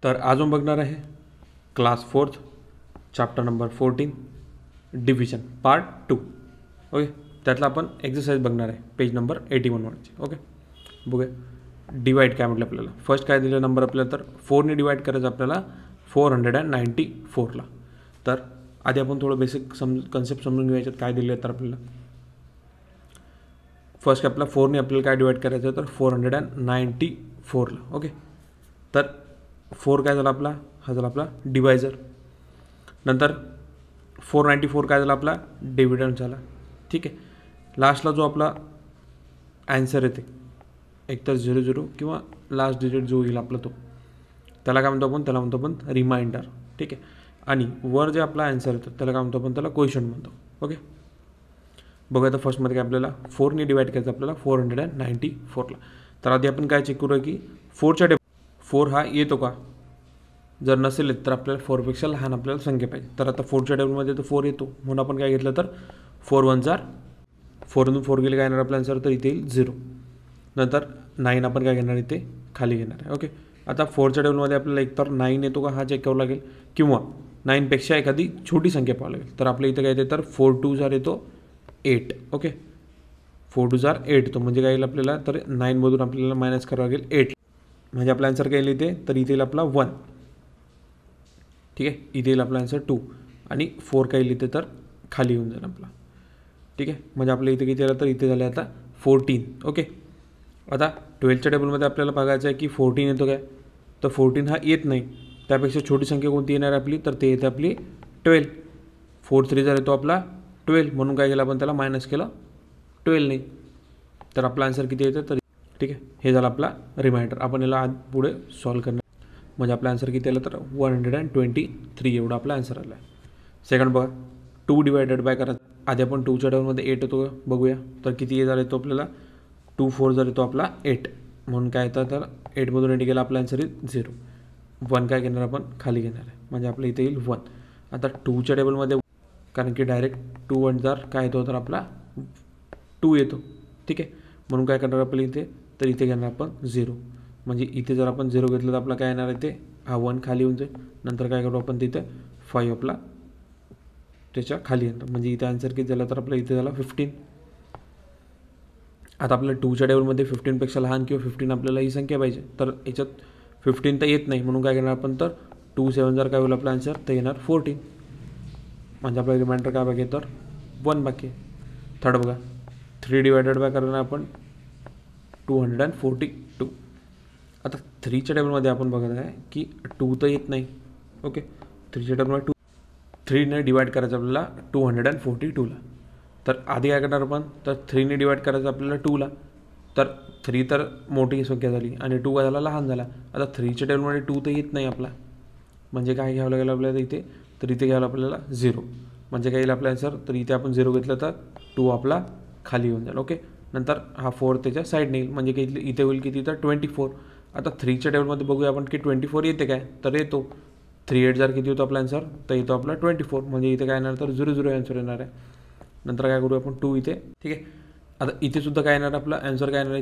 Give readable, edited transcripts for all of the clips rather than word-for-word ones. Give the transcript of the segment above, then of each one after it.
तर आज आपण बघणार आहे class 4th chapter number 14 division part 2. Okay, त्यातला आपण एक्सरसाइज बघणार आहे पेज नंबर 81 वरची. ओके, बघूया डिवाइड काय म्हटलं आपल्याला. फर्स्ट काय दिलं नंबर आपल्याला, तर 4ने डिवाइड करायचं आपल्याला 494ला. तर आधी आपण थोडं बेसिक कन्सेप्ट समजून घ्यायच्यात काय दिले तर आपल्याला. फर्स्ट आपला 4ने आपल्याला काय डिवाइड करायचं तर 494ला. ओके, तर 4 काय झाला आपला, हा झाला आपला डिवायझर. नंतर 494 काय झाला आपला डिव्हिडंड झाला. ठीक आहे, लास्टला जो आपला ॲन्सर येते एकतर 00 किंवा लास्ट डिजिट जो येईल आपला तो, त्याला काय म्हणतो आपण, त्याला म्हणतो आपण रिमाइंडर. ठीक आहे, आणि वर जे आपला ॲन्सर येतो त्याला काय म्हणतो आपण, त्याला क्वेश्चन म्हणतो. ओके, बघूया तर फर्स्टमध्ये काय आपल्याला 4ने डिवाइड करायचं आपल्याला 494ला. तर आधी आपण काय चेक करूया की 4च्या 4 हा येतो का. जर नसेल तर आपल्याला 4पेक्षा लहान आपल्याला संख्या पाहिजे. तर आता 4च्या टेबलमध्ये तर 4 येतो, म्हणून आपण काय घेतलं तर 4 1 4, 4 4 गेले काय येणार आपला आन्सर, तर इथे येईल 0. नंतर 9 आपण काय घेणार इथे खाली घेणार आहे. ओके, आता 4च्या टेबलमध्ये आपल्याला एकतर 9 येतो का हा चेक करावं लागेल, किंवा 9पेक्षा एखादी छोटी संख्या पाहावं लागेल. तर आपल्या इथे काय येते तर 4 2 जार येतो 8. ओके, 4 2 जार 8 तो म्हणजे काय येईल आपल्याला, तर 9मधून आपल्याला मायनस करावं लागेल 8, म्हणजे आपला आन्सर काय येईल इथे, तर इथे येईल आपला 1. ठीक आहे, इथे येईल आपला आन्सर 2 आणि 4 काय येईल इथे तर खाली येऊन जाईल आपला. ठीक आहे, म्हणजे आपल्या इथे किती आलं तर इथे झाले आता 14. ओके, आता 12च्या टेबलमध्ये आपल्याला बघायचं आहे की 14 येतो काय, तर 14 हा येत नाही. त्यापेक्षा छोटी संख्या कोणती येणार आपली, तर ते येते आपली 12. 4 3 जर येतो आपला 12, म्हणून काय केलं आपण त्याला मायनस केलं 12 नाही. तर आपला आन्सर किती येतं तर ठीक आहे, हे झालं आपला रिमाइंडर. आपण याला आज पुढे सॉल्व करणार, म्हणजे आपला आन्सर किती आलं तर 123 एवढा आपला आन्सर आला आहे. सेकंड बघा, 2 डिवायडेड बाय करा. आधी आपण 2च्या टेबलमध्ये 8 येतो बघूया, तर किती झाला येतो आपल्याला 2 4 जर येतो आपला 8, म्हणून काय येतं तर 8मधून 8 गेला आपला आन्सर येईल 0. 1 काय घेणार आपण खाली घेणार आहे, म्हणजे आपल्या इथे येईल 1. आता 2च्या टेबलमध्ये कारण की डायरेक्ट 2 1 जार काय येतो तर आपला 2 येतो. ठीक आहे, म्हणून काय करणार आपल्या इथे, तर इथे घेणार आपण 0, म्हणजे इथे जर आपण 0 घेतलं तर आपला काय येणार आहे, ते हा 1 खाली येऊन जाईल. नंतर काय करू आपण तिथे 5 आपला त्याच्या खाली येणार, म्हणजे इथे आन्सर किती झाला तर आपला इथे झाला 15. आता आपल्याला 2च्या टेबलमध्ये 15पेक्षा लहान किंवा 15 आपल्याला ही संख्या पाहिजे, तर याच्यात 15 तर येत नाही, म्हणून काय करणार आपण, तर 2 7 जर काय होईल आपला आन्सर, तर येणार 14, म्हणजे आपला रिमाइंडर काय बाकी तर 1 बाकी. थर्ड बघा, 3 डिवायडेड बाय करणार आपण 242. आता 3च्या टेबलमध्ये आपण बघत आहे की 2 तर येत नाही. ओके, 3च्या टेबलमध्ये 3ने डिवाइड करायचं आपल्याला 242ला. तर आधी काय करणार आपण, तर 3ने डिवाइड करायचं आपल्याला 2ला. तर 3 तर मोठी संख्या झाली आणि 2 काय झाला लहान झाला. आता 3च्या टेबलमध्ये 2 तर येत नाही आपला, म्हणजे काय घ्यावं लागेल आपल्याला इथे, तर इथे घ्यावं आपल्याला 0, म्हणजे काय येईल आपला आन्सर, तर इथे आपण 0 घेतलं तर 2 आपला खाली येऊन जाईल. ओके, नंतर हा 4 त्याच्या साईडने येईल, म्हणजे काही इथे होईल किती तर 24. आता 3च्या टेबलमध्ये बघूया आपण की 24 येते काय, तर येतो. 3 8 जर किती होतो आपला आन्सर, तर येतो आपला 24, म्हणजे इथे काय येणार तर 0 0 आन्सर येणार आहे. नंतर काय करू आपण 2 इथे. ठीक आहे, आता इथे सुद्धा काय येणार आपला आन्सर काय येणार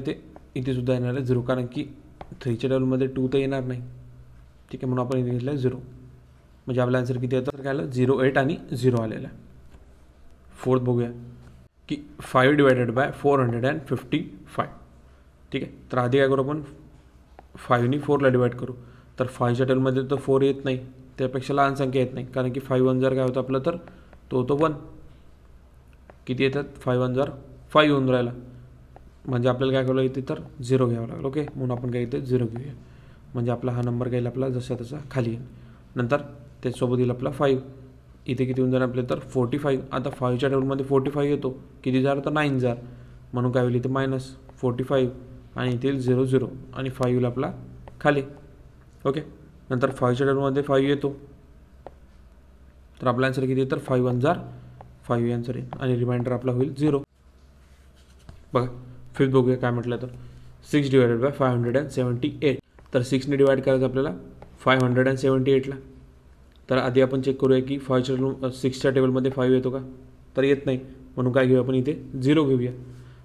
इथे सुद्धा येणार आहे 0, कारण की 3च्या टेबलमध्ये 2 तर येणार नाही. ठीक आहे, म्हणून आपण इथे घेतलं 0, म्हणजे आपला आन्सर किती येतं तर काय आलं 0 8 आणि 0 आलेला आहे. फोर्थ बघूया की 5 डिवायडेड बाय 455. ठीक आहे, तर आधी काय करू आपण 5ने 4ला डिवाइड करू. तर 5च्या टेबलमध्ये तर 4 येत नाही, त्यापेक्षा लहान संख्या येत नाही, कारण की 5 1 जर काय होतं आपलं तर तो होतो 1. किती येतात 5 1 जर 5 येऊन राहिला, म्हणजे आपल्याला काय करावं लागेल तर 0 घ्यावं लागेल. ओके, म्हणून आपण काय इथे 0 घेऊया, म्हणजे आपला हा नंबर काय येईल आपला जसा तसा खाली येईल. नंतर त्याच्यासोबत येईल आपला 5, इथे किती होऊन जाणार आपले तर 45. आता 5च्या टेबलमध्ये 45 येतो, किती जार तर 9 जार, म्हणून काय होईल इथे मायनस 45 आणि इथे येईल 0 0 आणि 5 येईल आपला खाली. ओके, नंतर 5च्या टेबलमध्ये 5 येतो, तर आपला आन्सर किती तर 5 1 जार 5 आन्सर येईल, आणि रिमाइंडर आपला होईल 0. बघा फिफ्थ बघूया काय म्हटलं तर 6 डिवायडेड बाय 578. तर 6ने डिवाइड करायचं आपल्याला 578ला. तर आधी आपण चेक करूया की 6च्या टेबलमध्ये 5 येतो का, तर येत नाही, म्हणून काय घेऊया आपण इथे 0 घेऊया,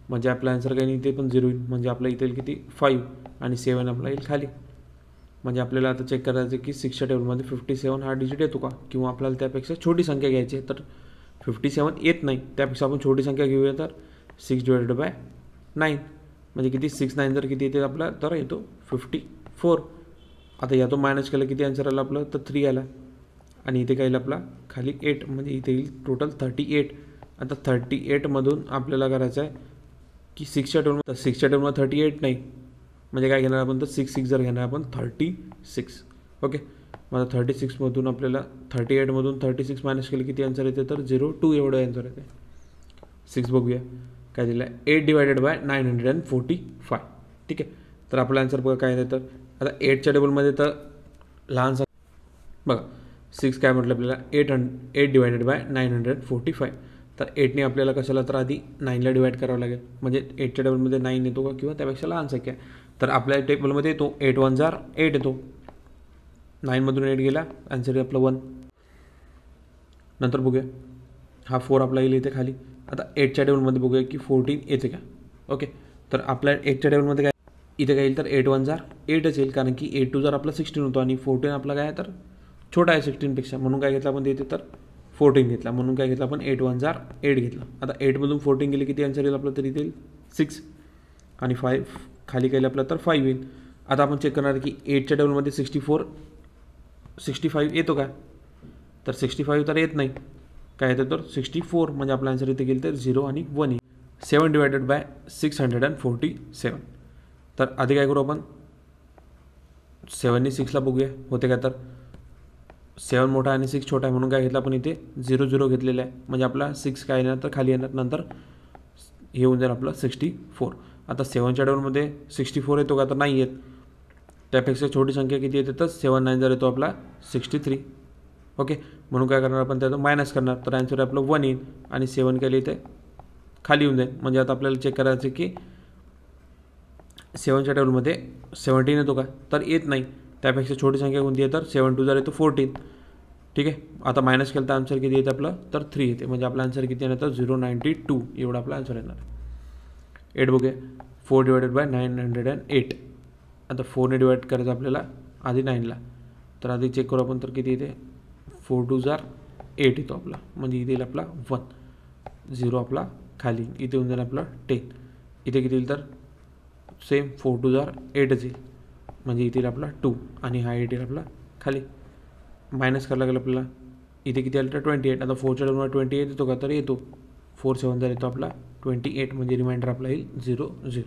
म्हणजे आपला आन्सर काही नाही इथे पण 0 येईल, म्हणजे आपला इथे येईल किती 5 आणि 7 आपला येईल खाली. म्हणजे आपल्याला आता चेक करायचं की 6च्या टेबलमध्ये 57 हा डिजिट येतो का, किंवा आपल्याला त्यापेक्षा छोटी संख्या घ्यायची आहे. तर 57 येत नाही, त्यापेक्षा आपण छोटी संख्या घेऊया. तर 6/9 म्हणजे किती, 6 9 जर किती येते आपला, तर येतो 54. आता यातून मायनस केलं किती आन्सर आला आपलं, तर 3 आला. आणि इथे काय येईल आपला खाली 8, म्हणजे इथे येईल टोटल 38. आता 38मधून आपल्याला करायचं आहे की 6च्या टेबलमध्ये 38 नाही, म्हणजे काय घेणार आपण, तर 6 जर घेणार आपण 36. ओके, मग 36मधून आपल्याला 38मधून 36 मायनस केलं किती आन्सर येते, तर 02 एवढं आन्सर येते. 6 बघूया काय दिलं आहे, 8/945. ठीक आहे, तर आपला आन्सर बघा काय येतं. आता 8च्या टेबलमध्ये तर लहानसा बघा 6 काय म्हटलं आपल्याला, 8/945. तर 8ने आपल्याला कशाला, तर आधी 9ला डिवाईड करावं लागेल, म्हणजे 8च्या टेबलमध्ये 9 येतो का, किंवा त्यापेक्षा लहान संख्या. तर आपल्या टेबलमध्ये येतो 8 1 जार 8 येतो, 9मधून 8 गेला, आन्सर आहे आपलं 1. नंतर बघूया हा 4 आपला येईल इथे खाली. आता 8च्या टेबलमध्ये बघूया की 14 येते का. ओके, तर आपल्या 8च्या टेबलमध्ये काय इथे काय येईल, तर 8 1 जार 8च येईल, कारण की 8 2 जार आपला 16 होतो, आणि 14 आपला काय आहे, तर छोटा आहे 16पेक्षा, म्हणून काय घेतला आपण इथे, तर 14 घेतला. म्हणून काय घेतला आपण, 8 1 जार 8 घेतला. आता 8मधून 14 गेले किती आन्सर येईल आपलं, तरी येईल 6, आणि 5 खाली काय आपलं, तर 5 येईल. आता आपण चेक करणार की 8च्या टेबलमध्ये 65 येतो का, तर 65 तर येत नाही, काय येतं, तर 64, म्हणजे आपला आन्सर इथे गेलं तर 0 आणि 1 येईल. 7/647. तर आधी काय करू आपण, 7ने 6ला बघूया होते का, तर 7 मोठा आणि 6 छोटा आहे, म्हणून काय घेतलं आपण इथे 0 0 घेतलेलं आहे, म्हणजे आपला 6 काय येणार, तर खाली येणार, नंतर हे होऊन जाईल आपलं 64. आता 7च्या टेबलमध्ये 64 येतो का, तर नाही येत, त्यापेक्षा छोटी संख्या किती येते, तर 7 9 जर येतो आपला 63. ओके, म्हणून काय करणार आपण, त्यातून मायनस करणार, तर आन्सर आपलं 1 येईल, आणि 7 केले इथे खाली येऊन जाईल. म्हणजे आता आपल्याला चेक करायचं की 7च्या टेबलमध्ये 17 येतो का, तर येत नाही, त्यापेक्षा छोटी संख्या कोणती आहे, तर 7 2 जर येतो 14. ठीक आहे, आता मायनस केलं तर आन्सर किती येते आपलं, तर 3 येते, म्हणजे आपला आन्सर किती येणार, तर 092 एवढा आपला आन्सर येणार. 8 बघूया, 4/908. आता 4ने डिवाईड करायचं आपल्याला आधी 9ला, तर आधी चेक करू आपण, तर किती येते, 4 2 जार 8 येतो आपला, म्हणजे इथे येईल आपला 1, 0 आपला खाली, इथे येऊन जाईल आपला 10. इथे किती येईल, तर सेम 4 2 जार 8च येईल, म्हणजे इथे येईल आपला 2, आणि हा 8 येईल आपला खाली. मायनस करायला लागेल आपल्याला, इथे किती आलं, तर 28. आता 4च्या टेबलमध्ये 28 येतो का, तर येतो. 4 7 जर येतो आपला 28, म्हणजे रिमाइंडर आपला येईल 0 0.